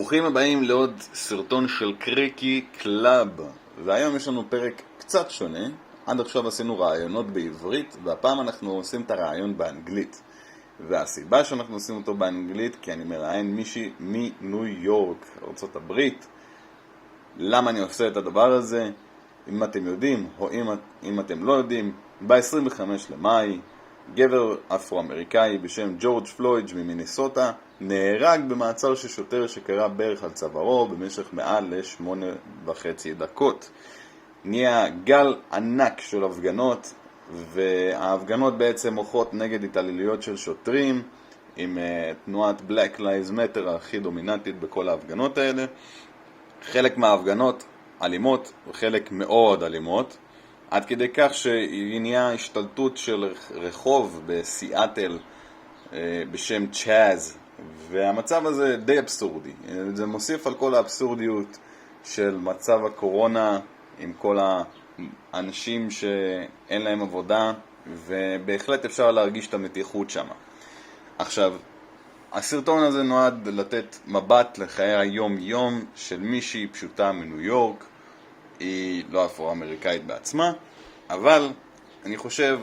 ברוכים הבאים לעוד סרטון של קריקי קלאב, והיום יש לנו פרק קצת שונה. עד עכשיו עשינו רעיונות בעברית, והפעם אנחנו עושים את הרעיון באנגלית. והסיבה שאנחנו עושים אותו באנגלית כי אני מראיין מישהי מניו יורק, ארצות הברית. למה אני עושה את הדבר הזה? אם אתם יודעים או אם אתם לא יודעים, ב-25 למאי גבר אפרו-אמריקאי בשם ג'ורג פלויד ממינסוטה נהרג במעצר של שוטר שקרא בערך על צווארו במשך מעל ל8.5 דקות. נהיה גל ענק של הפגנות, וההפגנות בעצם מוחות נגד התעללויות של שוטרים, עם תנועת Black Lives Matter הכי דומיננטית בכל ההפגנות האלה. חלק מההפגנות אלימות וחלק מאוד אלימות, עד כדי כך שהיא נהיה השתלטות של רחוב בסיאטל בשם צ'אז, והמצב הזה די אבסורדי. זה מוסיף על כל האבסורדיות של מצב הקורונה עם כל האנשים שאין להם עבודה, ובהחלט אפשר להרגיש את המתיחות שם. עכשיו, הסרטון הזה נועד לתת מבט לחיי היום-יום של מישהי פשוטה מניו יורק. היא לא אפרו-אמריקאית בעצמה, אבל אני חושב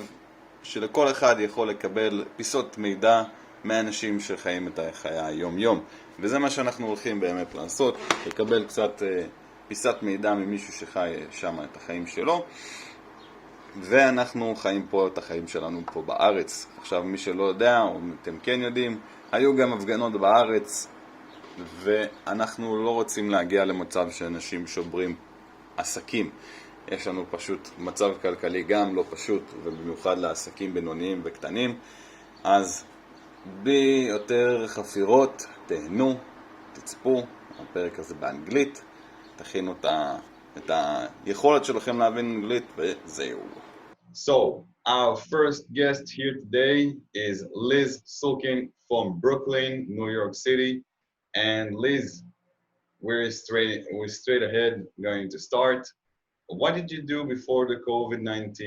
שלכל אחד יכול לקבל פיסות מידע מאנשים שחיים את החיי היום-יום. וזה מה שאנחנו הולכים באמת לעשות, לקבל קצת פיסת מידע ממישהו שחי שם את החיים שלו. ואנחנו חיים פה את החיים שלנו פה בארץ. עכשיו מי שלא יודע, או אתם כן יודעים, היו גם הפגנות בארץ, ואנחנו לא רוצים להגיע למצב שאנשים שוברים עסקים. יש לנו פשוט מצב כלכלי גם לא פשוט, ובמיוחד לעסקים בינוניים וקטנים. אז ביותר חפירות, תהנו, תצפו, הפרק הזה באנגלית, תכינו את היכולת שלכם להבין אנגלית, וזהו. So, our first guest here today is Liz Sulkin from Brooklyn, New York City. And Liz, we're straight ahead going to start. What did you do before the COVID-19?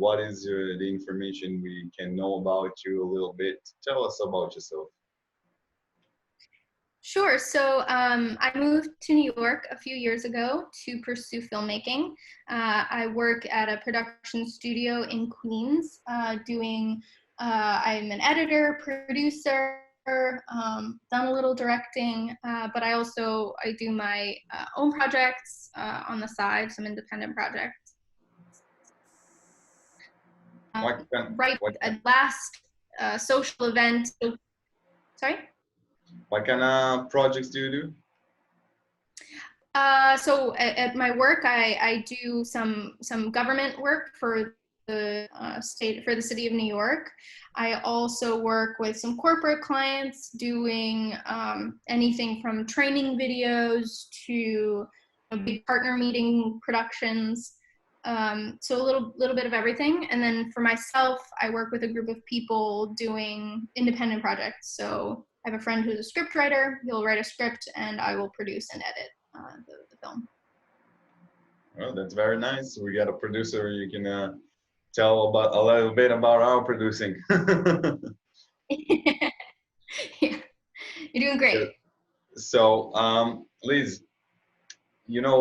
What is the information we can know about you a little bit? Tell us about yourself. Sure. So I moved to New York a few years ago to pursue filmmaking. I work at a production studio in Queens I'm an editor, producer, done a little directing, but I do my own projects on the side, some independent projects. At last social event. Sorry? What kind of projects do you do? So at my work, I do some government work for the city of New York. I also work with some corporate clients doing anything from training videos to big partner meeting productions. So a little bit of everything. And then for myself, I work with a group of people doing independent projects. So I have a friend who's a script writer. He'll write a script and I will produce and edit the film. Well, that's very nice. We got a producer. You can tell about a little bit about our producing. Yeah, you're doing great. So, Liz, you know,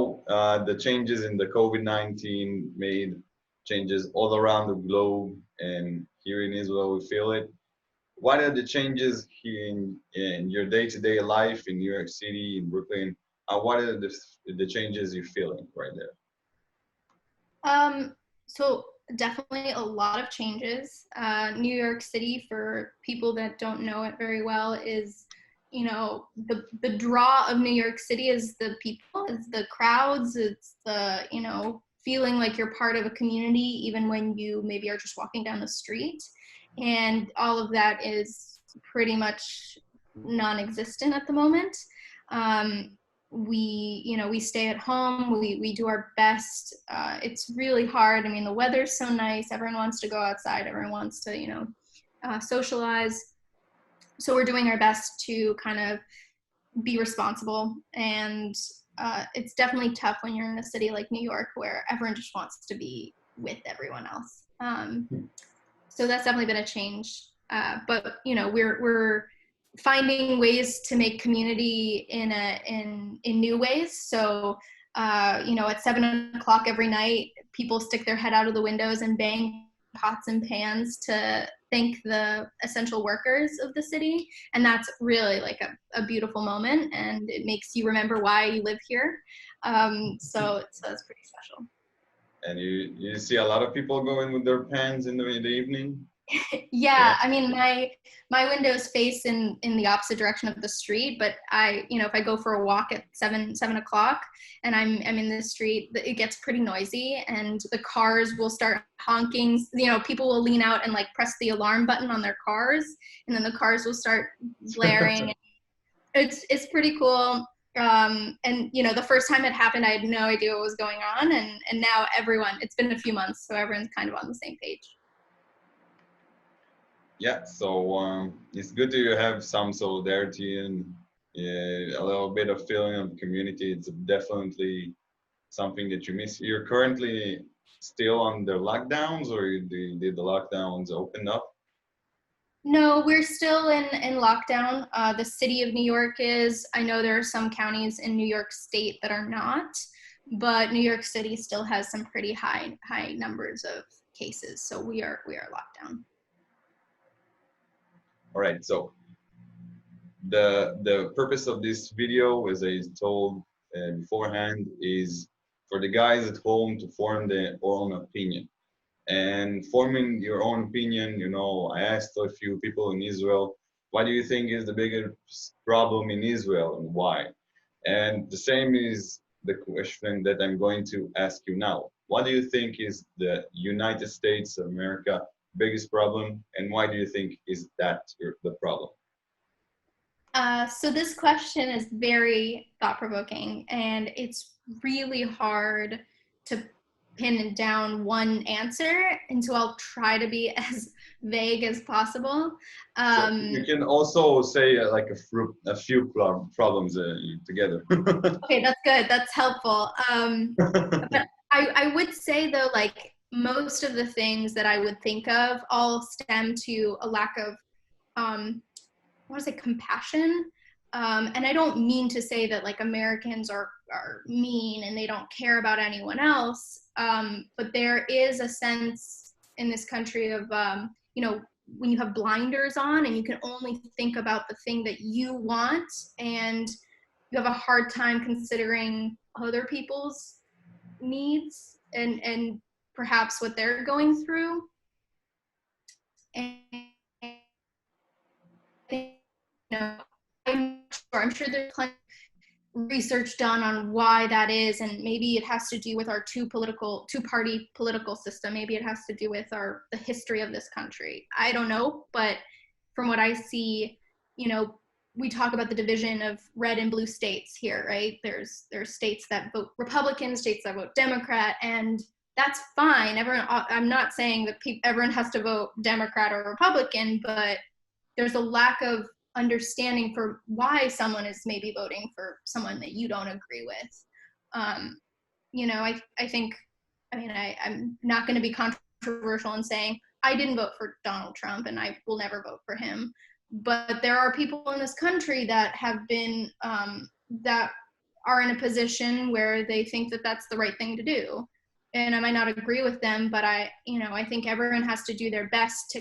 the changes in the COVID-19 made changes all around the globe, and here in Israel we feel it. What are the changes in your day-to-day life in New York City, in Brooklyn? What are the changes you're feeling right there? So definitely a lot of changes. New York City, for people that don't know it very well, is, you know, the draw of New York City is the people, it's the crowds, it's the, you know, feeling like you're part of a community even when you maybe are just walking down the street. And all of that is pretty much non-existent at the moment. We stay at home, we do our best. It's really hard. I mean, the weather's so nice, everyone wants to go outside, everyone wants to, socialize. So we're doing our best to kind of be responsible. And it's definitely tough when you're in a city like New York where everyone just wants to be with everyone else. So that's definitely been a change. But we're finding ways to make community in new ways. So, at 7 o'clock every night, people stick their head out of the windows and bang pots and pans to thank the essential workers of the city. And that's really like a beautiful moment, and it makes you remember why you live here. So it's pretty special. And you see a lot of people going with their pans in the evening? Yeah, I mean, my windows face in the opposite direction of the street, but if I go for a walk at 7 o'clock and I'm in the street, it gets pretty noisy, and the cars will start honking. People will lean out and like press the alarm button on their cars, and then the cars will start blaring. It's pretty cool. And the first time it happened, I had no idea what was going on, and now it's been a few months, so everyone's kind of on the same page. Yeah, so it's good to have some solidarity and a little bit of feeling of community. It's definitely something that you miss. You're currently still under lockdowns, or did the lockdowns open up? No, we're still in lockdown. The city of New York is. I know there are some counties in New York State that are not, but New York City still has some pretty high numbers of cases. So we are locked down. All right, so the purpose of this video, as I told beforehand, is for the guys at home to form their own opinion. And forming your own opinion, I asked a few people in Israel, what do you think is the biggest problem in Israel and why? And the same is the question that I'm going to ask you now. What do you think is the United States of America biggest problem, and why do you think is that the problem? So this question is very thought-provoking, and it's really hard to pin down one answer, and so I'll try to be as vague as possible. So you can also say like a few problems together. Okay, that's good. That's helpful. But I would say though, like most of the things that I would think of all stem to a lack of, I want to say compassion. And I don't mean to say that like Americans are mean and they don't care about anyone else. But there is a sense in this country of, when you have blinders on and you can only think about the thing that you want, and you have a hard time considering other people's needs and perhaps what they're going through. And I'm sure there's plenty of research done on why that is, and maybe it has to do with our two-party political system. Maybe it has to do with the history of this country. I don't know, but from what I see, we talk about the division of red and blue states here, right? There's states that vote Republican, states that vote Democrat, and that's fine. I'm not saying that everyone has to vote Democrat or Republican, but there's a lack of understanding for why someone is maybe voting for someone that you don't agree with. I think, I'm not going to be controversial in saying I didn't vote for Donald Trump and I will never vote for him. But there are people in this country that have been, that are in a position where they think that that's the right thing to do. And I might not agree with them, but I think everyone has to do their best to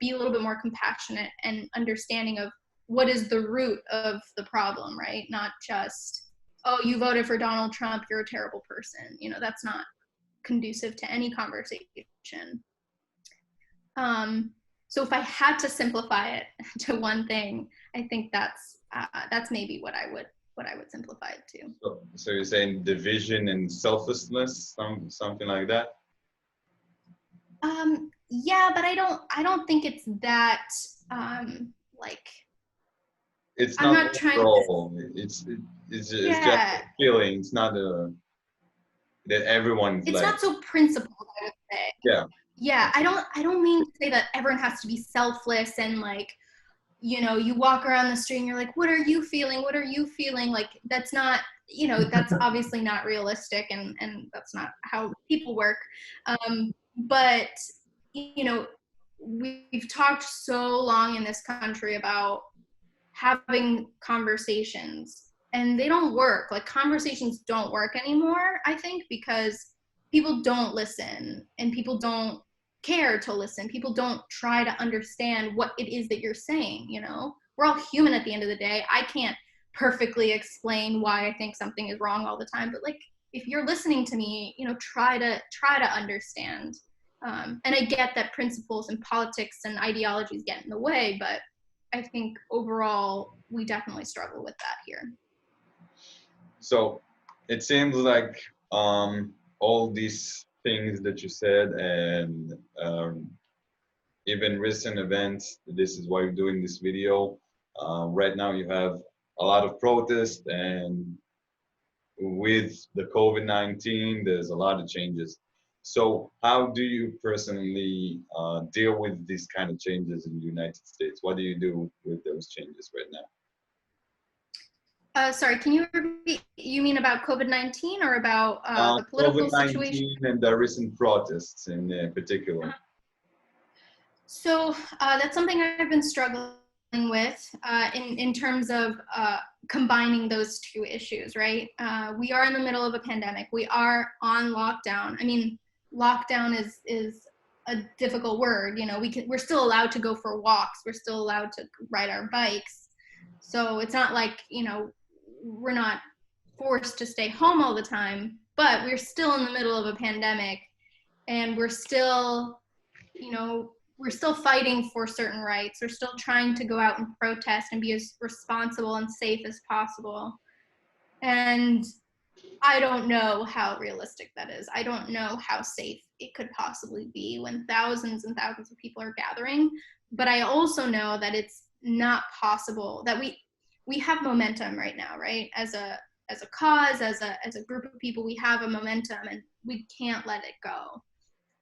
be a little bit more compassionate and understanding of what is the root of the problem, right? Not just, oh, you voted for Donald Trump, you're a terrible person. That's not conducive to any conversation. So if I had to simplify it to one thing, I think that's maybe what I would simplify it to. So you're saying division and selflessness, something like that? Yeah, but I don't think it's that like. It's I'm not not trying control. It's just a feeling. It's not that everyone's. It's like, not so principled, I would say. Yeah. Yeah, I don't mean to say that everyone has to be selfless and like, you walk around the street and you're like, what are you feeling? What are you feeling? Like, that's not, that's obviously not realistic, and that's not how people work. But, we've talked so long in this country about having conversations, and they don't work. Like, conversations don't work anymore, I think, because people don't listen, and people don't care to listen. People don't try to understand what it is that you're saying, you know? We're all human at the end of the day. I can't perfectly explain why I think something is wrong all the time, but like, if you're listening to me, you know, try to understand. And I get that principles and politics and ideologies get in the way, but I think overall we definitely struggle with that here. So it seems like all these things that you said, and even recent events, this is why you're doing this video. Right now you have a lot of protests, and with the COVID-19, there's a lot of changes. So how do you personally deal with these kind of changes in the United States? What do you do with those changes right now? Sorry, can you repeat? You mean about COVID-19 or about the political situation? COVID-19 and the recent protests in particular. So that's something I've been struggling with in terms of combining those two issues, right? We are in the middle of a pandemic. We are on lockdown. I mean, lockdown is a difficult word. You know, we're still allowed to go for walks. We're still allowed to ride our bikes. So it's not like, you know, we're not forced to stay home all the time, but we're still in the middle of a pandemic, and we're still, you know, we're still fighting for certain rights. We're still trying to go out and protest and be as responsible and safe as possible. And I don't know how realistic that is. I don't know how safe it could possibly be when thousands and thousands of people are gathering. But I also know that it's not possible, that we have momentum right now, right? As a cause, as a group of people, we have a momentum, and we can't let it go.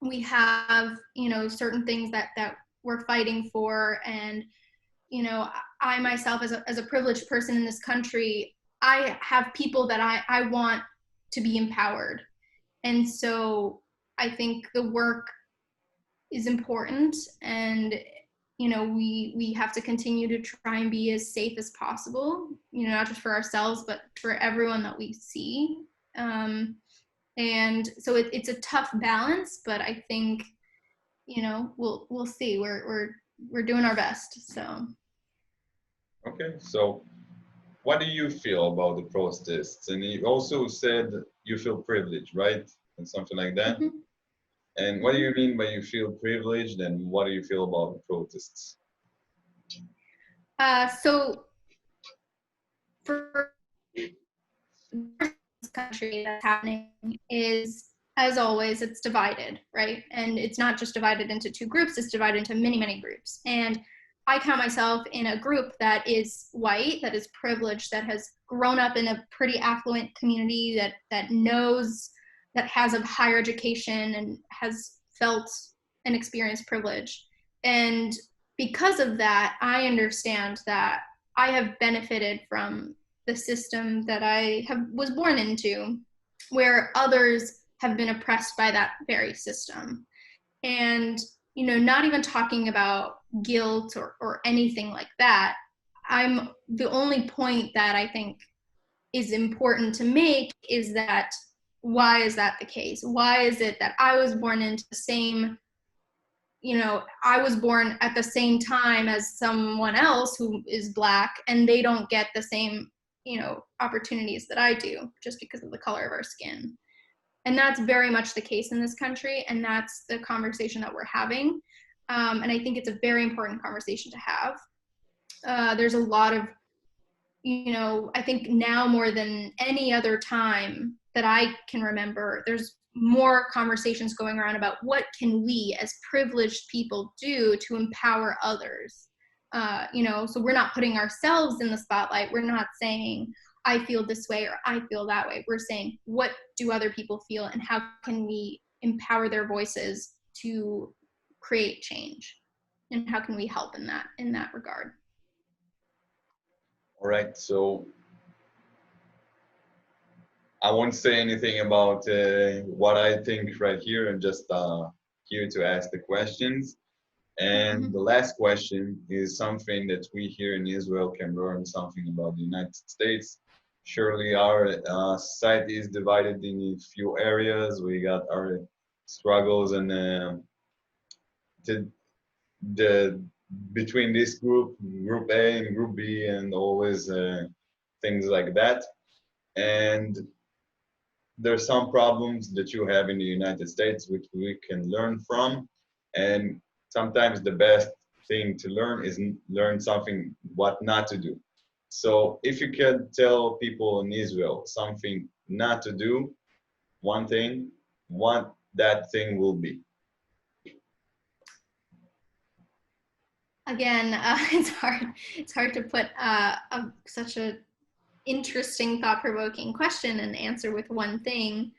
We have, you know, certain things that we're fighting for, and, you know, I myself as a privileged person in this country, I have people that I want to be empowered. And so I think the work is important, and, you know, we have to continue to try and be as safe as possible, you know, not just for ourselves, but for everyone that we see. And so it's a tough balance, but I think, you know, we'll see. We're doing our best. So. Okay, so what do you feel about the protests? And you also said you feel privileged, right? And something like that. Mm-hmm. And what do you mean by you feel privileged, and what do you feel about the protests? So for this country that's happening is, as always, it's divided, right? And it's not just divided into two groups, it's divided into many, many groups. And I count myself in a group that is white, that is privileged, that has grown up in a pretty affluent community, that knows, that has a higher education and has felt and experienced privilege. And because of that, I understand that I have benefited from the system that I was born into, where others have been oppressed by that very system. And, you know, not even talking about guilt or anything like that, the only point that I think is important to make is that, why is that the case? Why is it that I was born into the same, you know, I was born at the same time as someone else who is Black, and they don't get the same, you know, opportunities that I do just because of the color of our skin? And that's very much the case in this country, and that's the conversation that we're having. And I think it's a very important conversation to have. There's a lot of, you know, I think now more than any other time that I can remember, there's more conversations going around about what can we as privileged people do to empower others. You know, so we're not putting ourselves in the spotlight. We're not saying, I feel this way or I feel that way. We're saying, what do other people feel, and how can we empower their voices to create change? And how can we help in that regard? All right, so I won't say anything about what I think right here. I'm just here to ask the questions. And the last question is something that we here in Israel can learn something about the United States. Surely our society is divided in a few areas. We got our struggles and the between this group A and group B, and always things like that. And there's some problems that you have in the United States which we can learn from, and sometimes the best thing to learn is learn something what not to do. So if you could tell people in Israel something not to do, one thing, what that thing will be. Again, it's hard to put such a interesting, thought-provoking question and answer with one thing.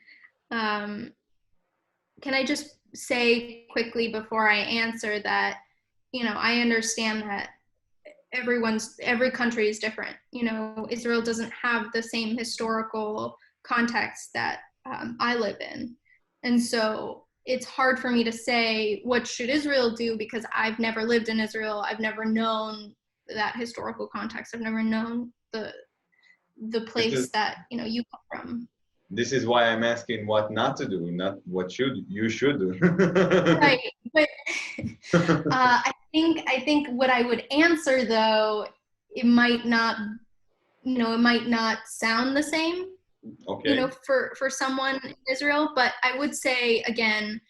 Can I just say quickly before I answer that, you know, I understand that every country is different. You know, Israel doesn't have the same historical context that I live in. And so it's hard for me to say what should Israel do, because I've never lived in Israel. I've never known that historical context. I've never known the place that, you know, you come from. This is why I'm asking what not to do, not what you should do. Right, but I think what I would answer, though, it might not, you know, it might not sound the same, Okay. you know, for someone in Israel. But I would say, again,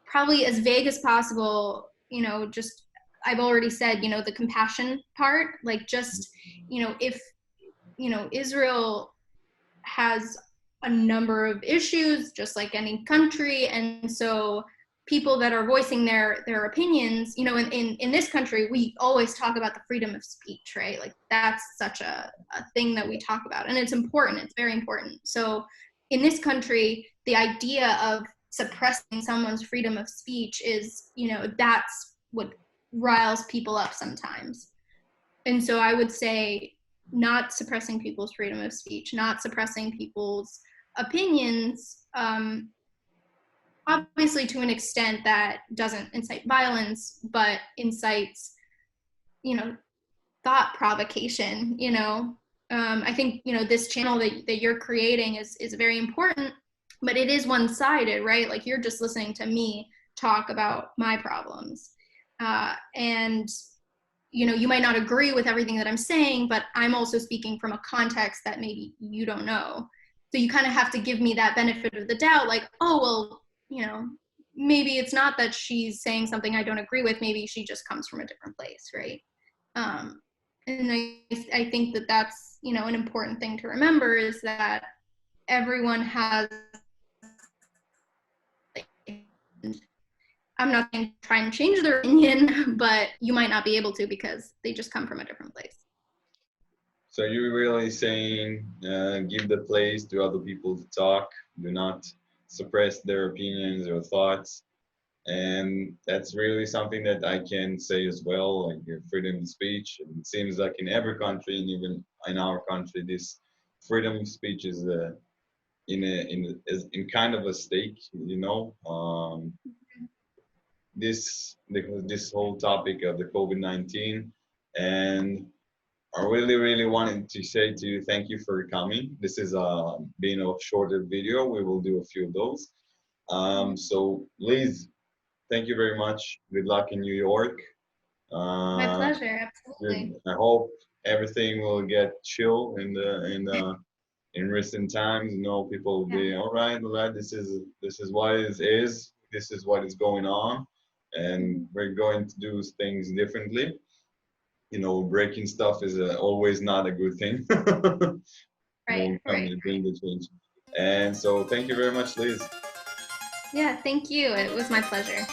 probably as vague as possible, you know, just, I've already said, you know, the compassion part, like just, you know, if, you know, Israel has a number of issues, just like any country. And so people that are voicing their opinions, you know, in this country, we always talk about the freedom of speech, right? Like that's such a thing that we talk about, and it's important. It's very important. So in this country, the idea of suppressing someone's freedom of speech is, you know, that's what riles people up sometimes. And so I would say not suppressing people's freedom of speech, not suppressing people's opinions, obviously to an extent that doesn't incite violence, but incites, you know, thought provocation, you know. I think, you know, this channel that you're creating is very important, but it is one-sided, right? Like you're just listening to me talk about my problems. And, you know, you might not agree with everything that I'm saying, but I'm also speaking from a context that maybe you don't know. So you kind of have to give me that benefit of the doubt, like, oh, well, you know, maybe it's not that she's saying something I don't agree with, maybe she just comes from a different place, right? And I think that that's, you know, an important thing to remember, is that everyone has, I'm not going to try and change their opinion, but you might not be able to because they just come from a different place. So you're really saying give the place to other people to talk, do not suppress their opinions or thoughts. And that's really something that I can say as well, like freedom of speech. It seems like in every country, and even in our country, this freedom of speech is in kind of a stake, you know. This whole topic of the COVID-19, and I really wanted to say to you, thank you for coming. This is being a shorter video. We will do a few of those. So Liz, thank you very much. Good luck in New York. My pleasure, absolutely. I hope everything will get chill in recent times. You know, people will be all right. This is what it is. This is what is going on, and we're going to do things differently. You know, breaking stuff is always not a good thing. Right. Bring the change. And so thank you very much, Liz. Yeah, thank you. It was my pleasure.